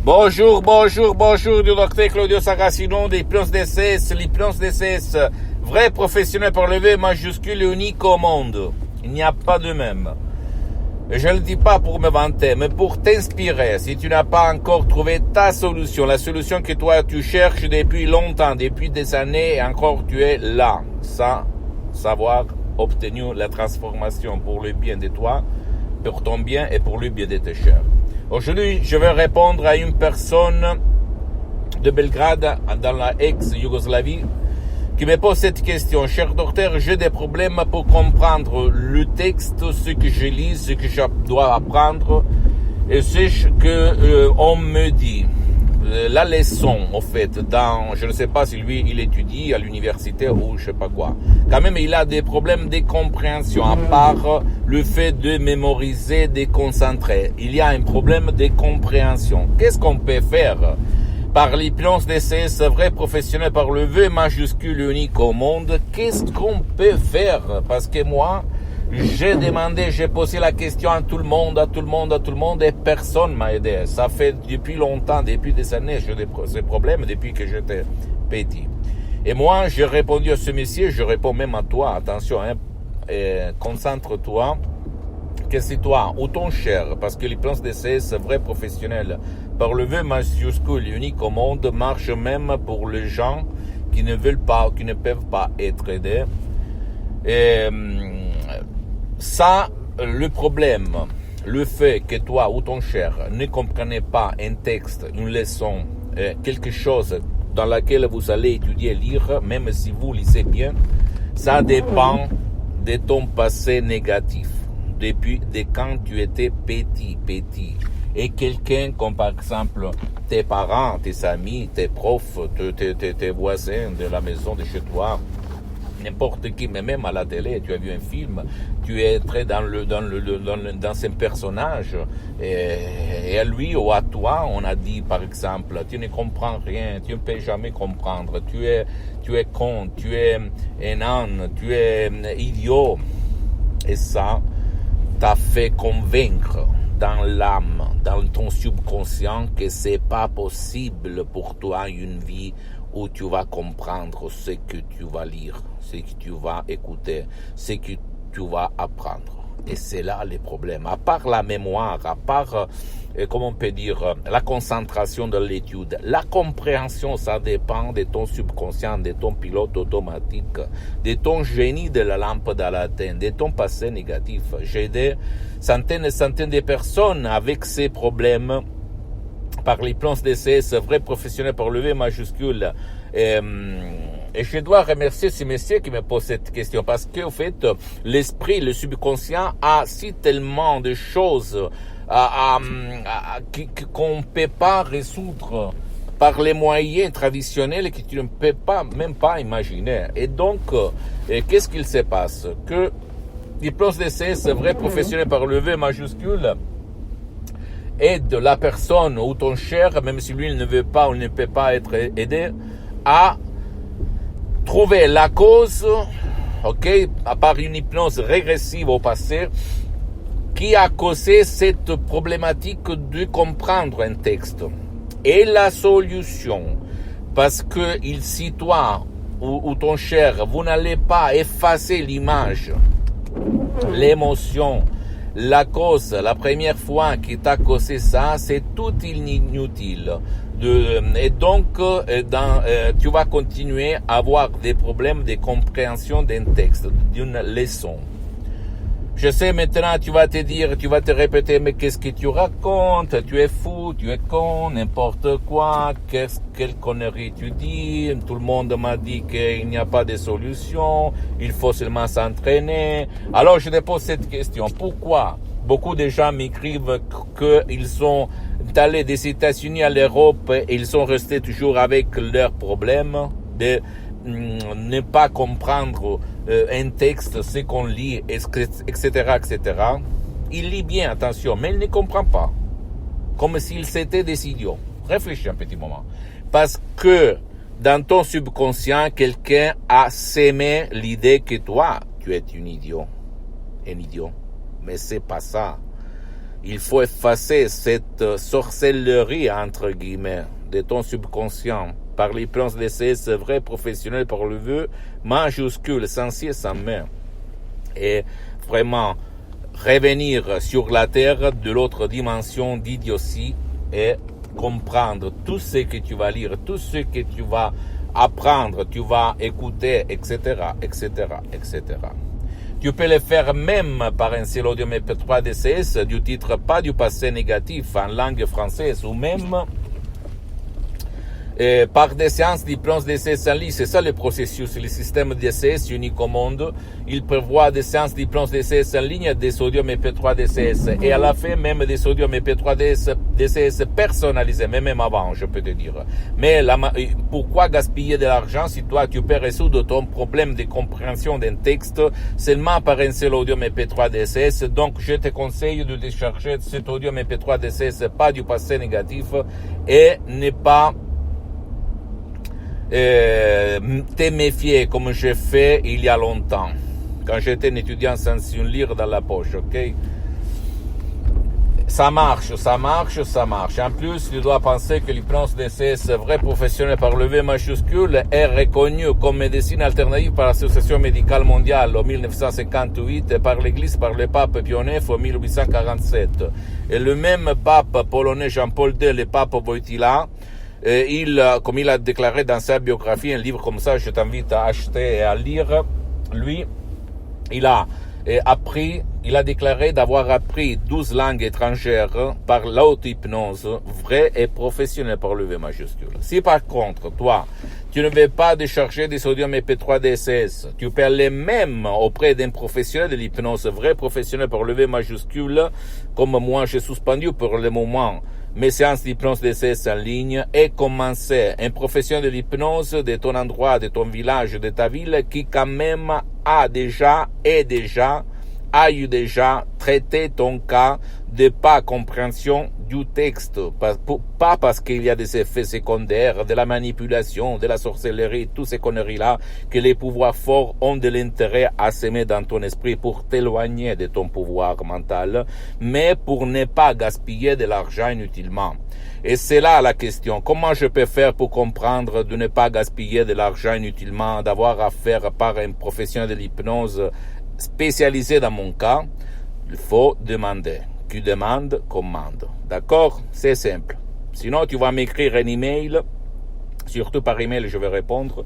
Bonjour du docteur Claudio Saracino d'Hypnose DCS, l'hypnose DCS, vrai professionnel par le V majuscule et unique au monde. Il n'y a pas de même. Je ne le dis pas pour me vanter, mais pour t'inspirer. Si tu n'as pas encore trouvé ta solution, la solution que toi tu cherches depuis longtemps, depuis des années, et encore tu es là, sans savoir obtenir la transformation pour le bien de toi, pour ton bien et pour le bien de tes chers. Aujourd'hui, je vais répondre à une personne de Belgrade, dans la ex-Yougoslavie, qui me pose cette question. Cher docteur, j'ai des problèmes pour comprendre le texte, ce que je lis, ce que je dois apprendre, et ce que on me dit. La leçon, en fait, je ne sais pas si lui, il étudie à l'université ou je sais pas quoi. Quand même, il a des problèmes de compréhension, à part le fait de mémoriser, de concentrer. Il y a un problème de compréhension. Qu'est-ce qu'on peut faire par l'hypnose DCS, vrai professionnel par le V majuscule unique au monde? Qu'est-ce qu'on peut faire? Parce que moi, j'ai demandé, j'ai posé la question à tout le monde, et personne m'a aidé. Ça fait depuis longtemps, depuis des années, j'ai ces problèmes depuis que j'étais petit. Et moi, j'ai répondu à ce monsieur, je réponds même à toi, attention, concentre-toi, que c'est toi ou ton cher, parce que l'hypnose DCS, vrai professionnel, par le V majuscule unique au monde, marche même pour les gens qui ne veulent pas, qui ne peuvent pas être aidés. Ça, le problème, le fait que toi ou ton cher ne comprenez pas un texte, une leçon, quelque chose dans laquelle vous allez étudier, lire, même si vous lisez bien, ça dépend de ton passé négatif, depuis quand tu étais petit. Et quelqu'un comme par exemple tes parents, tes amis, tes profs, tes voisins de la maison de chez toi, n'importe qui, mais même à la télé, tu as vu un film, tu es entré dans un personnage, et à lui ou à toi, on a dit par exemple, tu ne comprends rien, tu ne peux jamais comprendre, tu es con, tu es un âne, tu es idiot. Et ça t'a fait convaincre dans l'âme, dans ton subconscient, que c'est pas possible pour toi une vie où tu vas comprendre ce que tu vas lire, ce que tu vas écouter, ce que tu vas apprendre. Et c'est là le problème. À part la mémoire, à part, comment on peut dire, la concentration de l'étude, la compréhension, ça dépend de ton subconscient, de ton pilote automatique, de ton génie de la lampe d'Aladin, de ton passé négatif. J'ai aidé centaines et centaines de personnes avec ces problèmes par l'hypnose DCS, vrai professionnel par le V majuscule. Et je dois remercier ce monsieur qui me pose cette question, parce qu'en fait, l'esprit, le subconscient a si tellement de choses qu'on ne peut pas résoudre par les moyens traditionnels que tu ne peux pas, même pas imaginer. Et donc, qu'est-ce qu'il se passe? Que l'hypnose DCS, vrai professionnel par le V majuscule, aide la personne ou ton cher, même si lui il ne veut pas ou ne peut pas être aidé, à trouver la cause, à part une hypnose régressive au passé, qui a causé cette problématique de comprendre un texte. Et la solution, parce que si toi ou ton cher, vous n'allez pas effacer l'image, l'émotion, la cause, la première fois qui t'a causé ça, c'est tout inutile. Et donc, tu vas continuer à avoir des problèmes de compréhension d'un texte, d'une leçon. Je sais maintenant, tu vas te répéter, mais qu'est-ce que tu racontes? Tu es fou, tu es con, n'importe quoi, quelle connerie tu dis? Tout le monde m'a dit qu'il n'y a pas de solution, il faut seulement s'entraîner. Alors je te pose cette question, pourquoi beaucoup de gens m'écrivent qu'ils sont allés des États-Unis à l'Europe et ils sont restés toujours avec leurs problèmes de ne pas comprendre un texte, ce qu'on lit, etc. Il lit bien, attention, mais il ne comprend pas. Comme s'il s'était des idiots. Réfléchis un petit moment. Parce que dans ton subconscient, quelqu'un a sémé l'idée que toi, tu es un idiot. Mais c'est pas ça. Il faut effacer cette sorcellerie, entre guillemets, de ton subconscient par l'hypnose DCS vrai professionnel par le vœu majuscule, sans ci et sans mais. Et vraiment revenir sur la terre de l'autre dimension d'idiotie et comprendre tout ce que tu vas lire, tout ce que tu vas apprendre, tu vas écouter, etc., etc., etc. Tu peux le faire même par un seul audio MP3 DCS du titre pas du passé négatif en langue française ou même par des séances d'hypnose DCS en ligne. C'est ça le processus. Le système DCS unique au monde, il prévoit des séances d'hypnose DCS en ligne, des audios MP3 DCS et à la fin même des audios MP3 DCS personnalisés, même avant, je peux te dire. Mais pourquoi gaspiller de l'argent si toi tu peux résoudre ton problème de compréhension d'un texte seulement par un seul audio MP3 DCS? Donc je te conseille de télécharger cet audio MP3 DCS pas du passé négatif et ne pas te méfier comme j'ai fait il y a longtemps, quand j'étais un étudiant sans une lire dans la poche, ok? Ça marche, ça marche, ça marche. En plus, tu dois penser que l'hypnose DCS vrai professionnel par le V majuscule est reconnu comme médecine alternative par l'Association médicale mondiale en 1958 et par l'Église par le pape Pie IX en 1847. Et le même pape polonais Jean-Paul II, le pape Wojtyła, comme il a déclaré dans sa biographie, un livre comme ça, je t'invite à acheter et à lire, lui, il a déclaré d'avoir appris 12 langues étrangères par l'auto-hypnose, vraie et professionnelle par le V majuscule. Si par contre, toi, tu ne veux pas décharger des audios MP3 DCS, tu peux aller même auprès d'un professionnel de l'hypnose, vrai professionnel par le V majuscule, comme moi j'ai suspendu pour le moment mes séances d'hypnose DCS en ligne et commencer un professionnel de l'hypnose de ton endroit, de ton village, de ta ville qui quand même a déjà eu traité ton cas de pas compréhension du texte, pas parce qu'il y a des effets secondaires, de la manipulation, de la sorcellerie, toutes ces conneries-là, que les pouvoirs forts ont de l'intérêt à s'aimer dans ton esprit pour t'éloigner de ton pouvoir mental, mais pour ne pas gaspiller de l'argent inutilement. Et c'est là la question. Comment je peux faire pour comprendre de ne pas gaspiller de l'argent inutilement, d'avoir affaire par un professionnel de l'hypnose spécialisé dans mon cas? Il faut demander. Tu demandes, commande. D'accord? C'est simple. Sinon, tu vas m'écrire un email. Surtout par email, je vais répondre.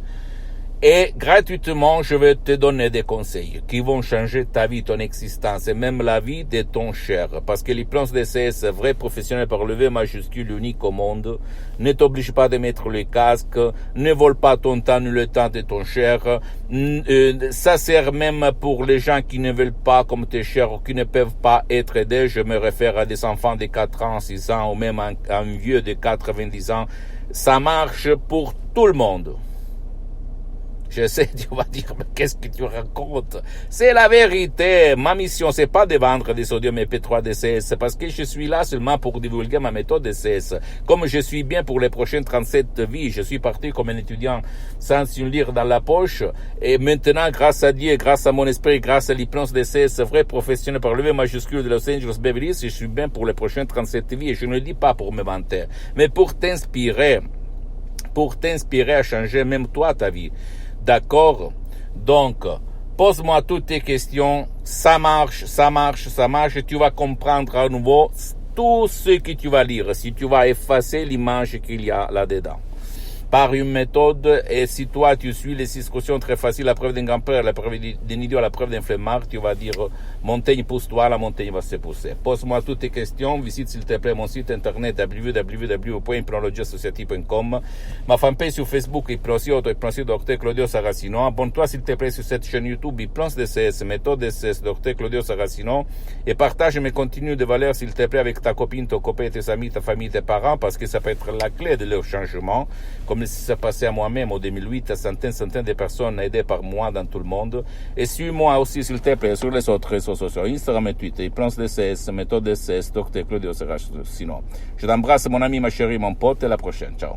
Et gratuitement, je vais te donner des conseils qui vont changer ta vie, ton existence et même la vie de ton cher. Parce que l'hypnose DCS, vrai professionnel par le V majuscule unique au monde, ne t'oblige pas de mettre le casque, ne vole pas ton temps ni le temps de ton cher. Ça sert même pour les gens qui ne veulent pas comme tes chers ou qui ne peuvent pas être aidés. Je me réfère à des enfants de 4 ans, 6 ans ou même un vieux de 90 ans. Ça marche pour tout le monde. Je sais, tu vas dire, mais qu'est-ce que tu racontes? C'est la vérité. Ma mission, c'est pas de vendre des audios MP3 DCS, parce que je suis là seulement pour divulguer ma méthode DCS. Comme je suis bien pour les prochaines 37 vies, je suis parti comme un étudiant sans une lire dans la poche, et maintenant, grâce à Dieu, grâce à mon esprit, grâce à l'hypnose DCS, vrai professionnel par le V majuscule de Los Angeles Beverly Hills, je suis bien pour les prochaines 37 vies, et je ne le dis pas pour me vanter, mais pour t'inspirer à changer même toi ta vie. D'accord? Donc, pose-moi toutes tes questions. Ça marche. Et tu vas comprendre à nouveau tout ce que tu vas lire. Si tu vas effacer l'image qu'il y a là-dedans. Par une méthode, et si toi tu suis les 6 questions très faciles, la preuve d'un grand-père, la preuve d'un idiot, la preuve d'un flemmard, tu vas dire montagne pousse-toi, la montagne va se pousser. Pose-moi toutes tes questions, visite s'il te plaît mon site internet www.hypnologieassociative.com, ma fanpage sur Facebook Hypnosie Dr Claudio Saracino. Abonne-toi s'il te plaît sur cette chaîne YouTube Hypnose DCS, méthode DCS Dr Claudio Saracino, et partage mes contenus de valeur s'il te plaît avec ta copine, ton copain, tes amis, ta famille, tes parents, parce que ça peut être la clé de leur changement, comme ce qui s'est passé à moi-même en 2008, à centaines de personnes aidées par moi dans tout le monde. Et suis-moi aussi, s'il te plaît, sur les autres réseaux sociaux, Instagram et Twitter, Hypnose DCS, méthode DCS, Dr Claudio Saracino. Je t'embrasse, mon ami, ma chérie, mon pote, et à la prochaine. Ciao.